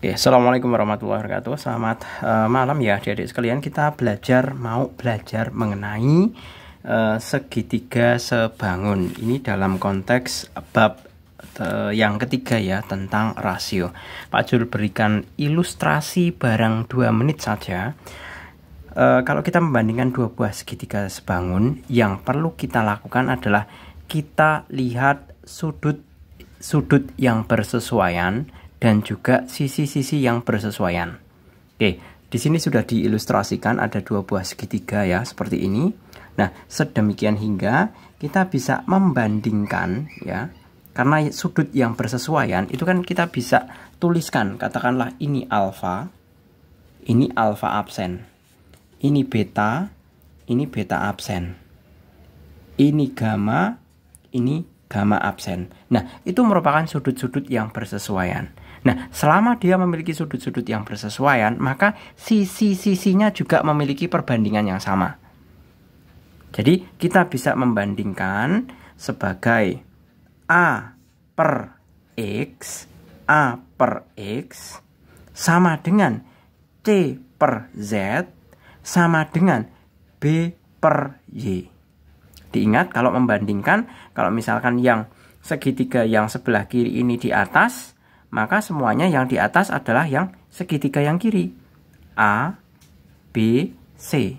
Oke, Assalamualaikum warahmatullahi wabarakatuh. Selamat malam ya adik-adik sekalian. Kita mau belajar mengenai segitiga sebangun. Ini dalam konteks bab yang ketiga ya, tentang rasio. Pak Jul berikan ilustrasi barang 2 menit saja. Kalau kita membandingkan dua buah segitiga sebangun, yang perlu kita lakukan adalah kita lihat sudut yang bersesuaian dan juga sisi-sisi yang bersesuaian. Oke, di sini sudah diilustrasikan ada dua buah segitiga ya, seperti ini. Nah, sedemikian hingga kita bisa membandingkan ya. Karena sudut yang bersesuaian itu kan kita bisa tuliskan, katakanlah ini alfa absen. Ini beta absen. Ini gamma absen. Nah, itu merupakan sudut-sudut yang bersesuaian. Nah, selama dia memiliki sudut-sudut yang bersesuaian, maka sisi-sisinya juga memiliki perbandingan yang sama. Jadi, kita bisa membandingkan sebagai A per X sama dengan C per Z sama dengan B per Y. Diingat kalau membandingkan, kalau misalkan yang segitiga yang sebelah kiri ini di atas, maka semuanya yang di atas adalah yang segitiga yang kiri. A, B, C.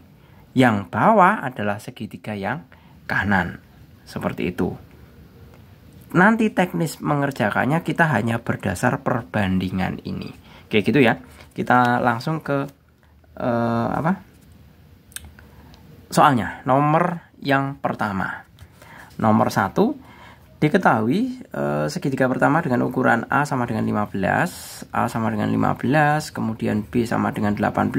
Yang bawah adalah segitiga yang kanan. Seperti itu. Nanti teknis mengerjakannya kita hanya berdasar perbandingan ini. Oke gitu ya. Kita langsung ke soalnya. Nomor yang pertama. Nomor 1. Diketahui segitiga pertama dengan ukuran A sama dengan 15, A sama dengan 15, kemudian B sama dengan 18,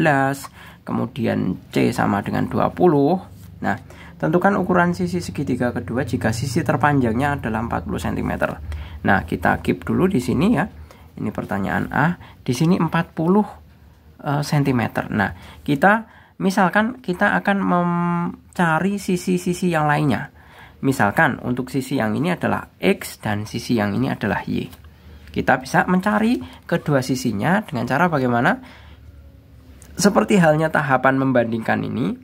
kemudian C sama dengan 20. Nah, tentukan ukuran sisi segitiga kedua jika sisi terpanjangnya adalah 40 cm. Nah, kita keep dulu di sini ya. Ini pertanyaan A, di sini 40 cm. Nah, misalkan kita akan mencari sisi-sisi yang lainnya. Misalkan untuk sisi yang ini adalah X dan sisi yang ini adalah Y. Kita bisa mencari kedua sisinya dengan cara bagaimana? Seperti halnya tahapan membandingkan ini.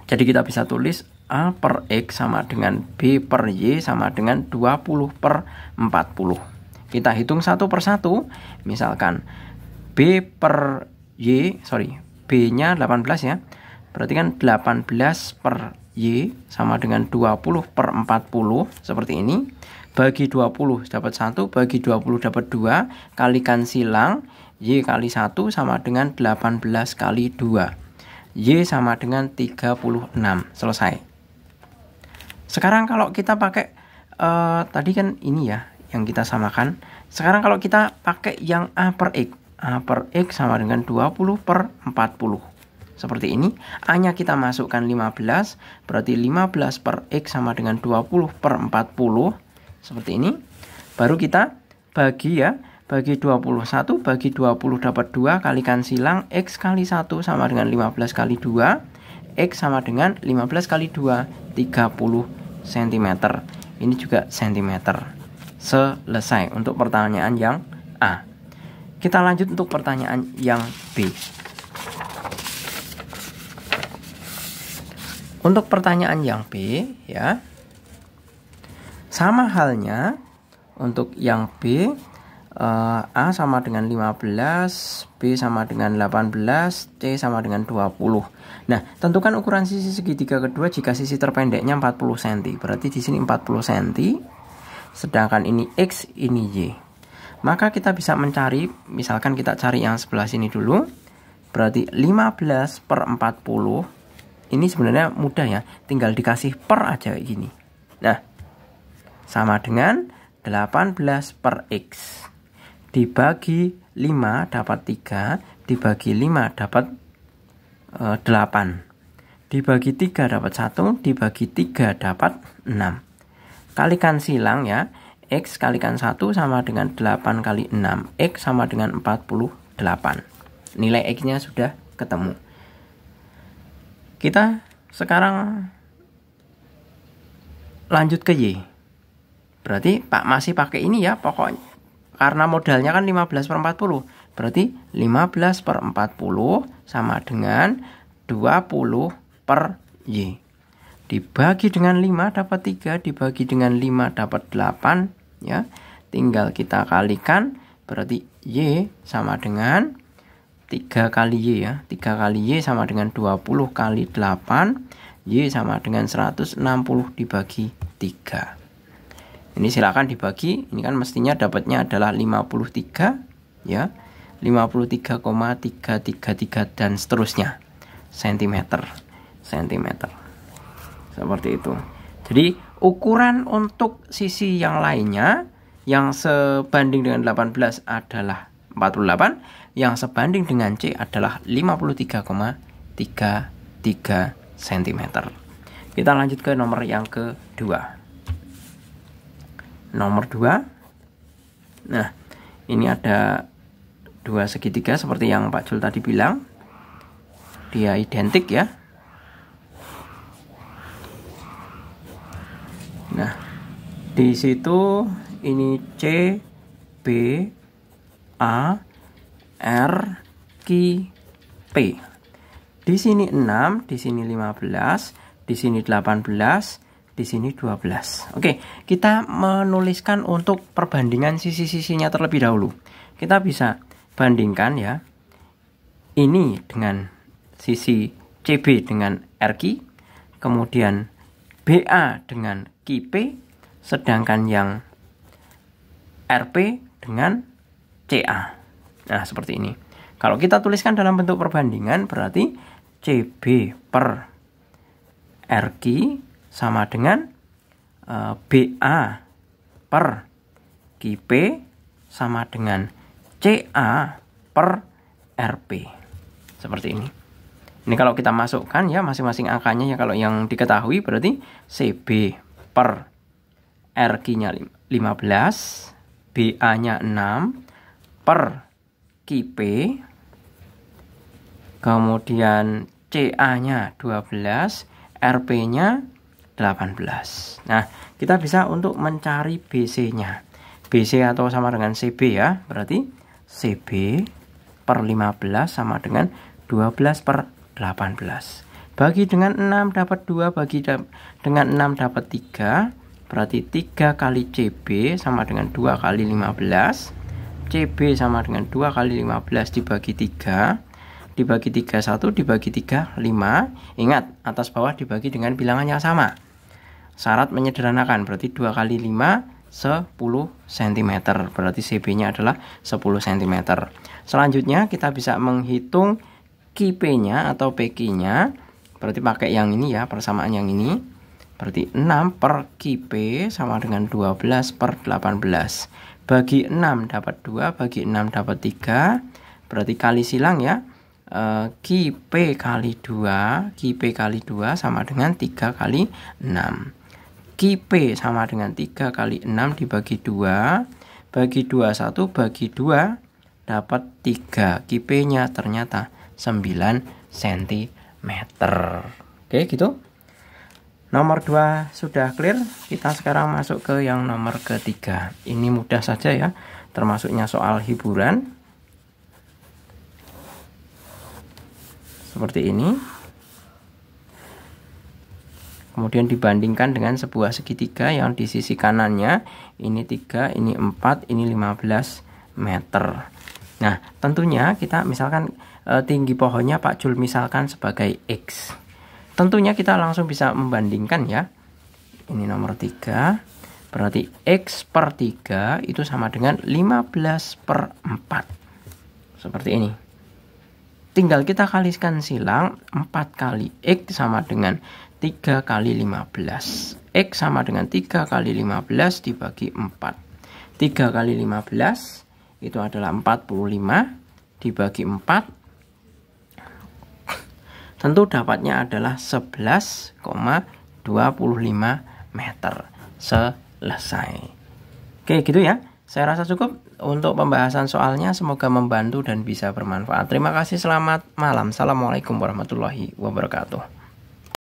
Jadi kita bisa tulis A per X sama dengan B per Y sama dengan 20 per 40. Kita hitung satu per satu. Misalkan B per Y, B-nya 18 ya. Berarti kan 18 per Y sama dengan 20 per 40 seperti ini. Bagi 20 dapat 1, bagi 20 dapat 2, kalikan silang, Y kali 1 sama dengan 18 kali 2. Y sama dengan 36. Selesai. Sekarang kalau kita pakai tadi kan ini ya yang kita samakan. Sekarang kalau kita pakai yang A per X. A per X sama dengan 20 per 40. Seperti ini, A-nya kita masukkan 15, berarti 15 per X sama dengan 20 per 40. Seperti ini. Baru kita bagi ya, bagi 21, bagi 20 dapat 2, kalikan silang, X kali 1 sama dengan 15 kali 2, X sama dengan 15 kali 2, 30 cm. Ini juga cm. Selesai untuk pertanyaan yang A. Kita lanjut untuk pertanyaan yang B. Untuk pertanyaan yang B ya, sama halnya untuk yang B, A sama dengan 15, B sama dengan 18, C sama dengan 20. Nah, tentukan ukuran sisi segitiga kedua jika sisi terpendeknya 40 cm. Berarti di sini 40 cm, sedangkan ini X, ini Y. Maka kita bisa mencari, misalkan kita cari yang sebelah sini dulu. Berarti 15 per 40. Ini sebenarnya mudah ya, tinggal dikasih per aja kayak gini. Nah, sama dengan 18 per X. Dibagi 5 dapat 3, dibagi 5 dapat 8. Dibagi 3 dapat 1, dibagi 3 dapat 6. Kalikan silang ya, X kalikan 1 sama dengan 8 kali 6. X sama dengan 48. Nilai X-nya sudah ketemu. Kita sekarang lanjut ke Y. Berarti Pak masih pakai ini ya, pokoknya karena modalnya kan 15/40. Berarti 15/40 sama dengan 20/Y. Dibagi dengan 5 dapat 3, dibagi dengan 5 dapat 8 ya. Tinggal kita kalikan, berarti Y sama dengan 3 kali Y ya. 3 kali Y sama dengan 20 kali 8. Y sama dengan 160 dibagi 3. Ini silakan dibagi. Ini kan mestinya dapatnya adalah 53 ya. 53,333 dan seterusnya sentimeter. Seperti itu. Jadi ukuran untuk sisi yang lainnya yang sebanding dengan 18 adalah 48, yang sebanding dengan C adalah 53,33 cm. Kita lanjut ke nomor yang kedua. Nomor 2. Nah, ini ada dua segitiga seperti yang Pak Jul tadi bilang. Dia identik ya. Nah, di situ ini C, B, A, R, Q, P. Di sini 6, di sini 15, di sini 18, di sini 12. Oke, kita menuliskan untuk perbandingan sisi-sisinya terlebih dahulu. Kita bisa bandingkan ya. Ini dengan sisi CB dengan RQ, kemudian BA dengan QP, sedangkan yang RP dengan CA. Nah, seperti ini. Kalau kita tuliskan dalam bentuk perbandingan, berarti CB per RQ sama dengan BA per QP sama dengan CA per RP. Seperti ini. Ini kalau kita masukkan ya masing-masing angkanya ya, kalau yang diketahui berarti CB per RQ-nya 15, BA-nya 6 per QP, kemudian CA-nya 12, RP-nya 18. Nah, kita bisa untuk mencari BC-nya. BC atau sama dengan CB ya, berarti CB per 15 sama dengan 12 per 18. Bagi dengan 6 dapat 2, bagi dengan 6 dapat 3. Berarti 3 kali CB sama dengan 2 kali 15. CB sama dengan 2 kali 15 dibagi 3. Dibagi 3 1, dibagi 3 5. Ingat, atas bawah dibagi dengan bilangan yang sama. Syarat menyederhanakan, berarti 2 kali 5 10 cm. Berarti CB-nya adalah 10 cm. Selanjutnya kita bisa menghitung QP-nya atau PQ-nya. Berarti pakai yang ini ya, persamaan yang ini. Berarti 6 per QP sama dengan 12 per 18. Bagi 6 dapat 2, bagi 6 dapat 3. Berarti kali silang ya. QP kali 2, QP kali 2 sama dengan 3 kali 6. QP sama dengan 3 kali 6 dibagi 2. Bagi 2 1, bagi 2 dapat 3. QP-nya ternyata 9 cm. Oke, gitu. Nomor 2 sudah clear. Kita sekarang masuk ke yang nomor ketiga. Ini mudah saja ya, termasuknya soal hiburan. Seperti ini. Kemudian dibandingkan dengan sebuah segitiga yang di sisi kanannya ini 3, ini 4, ini 15 meter. Nah, tentunya kita misalkan tinggi pohonnya Pak Jul misalkan sebagai X. Tentunya kita langsung bisa membandingkan ya. Ini nomor 3. Berarti X per 3 itu sama dengan 15 per 4. Seperti ini. Tinggal kita kalikan silang, 4 kali X sama dengan 3 kali 15. X sama dengan 3 kali 15 dibagi 4. 3 kali 15 itu adalah 45 dibagi 4. Tentu dapatnya adalah 11,25 meter. Selesai. Oke, gitu ya. Saya rasa cukup untuk pembahasan soalnya. Semoga membantu dan bisa bermanfaat. Terima kasih, selamat malam. Assalamualaikum warahmatullahi wabarakatuh.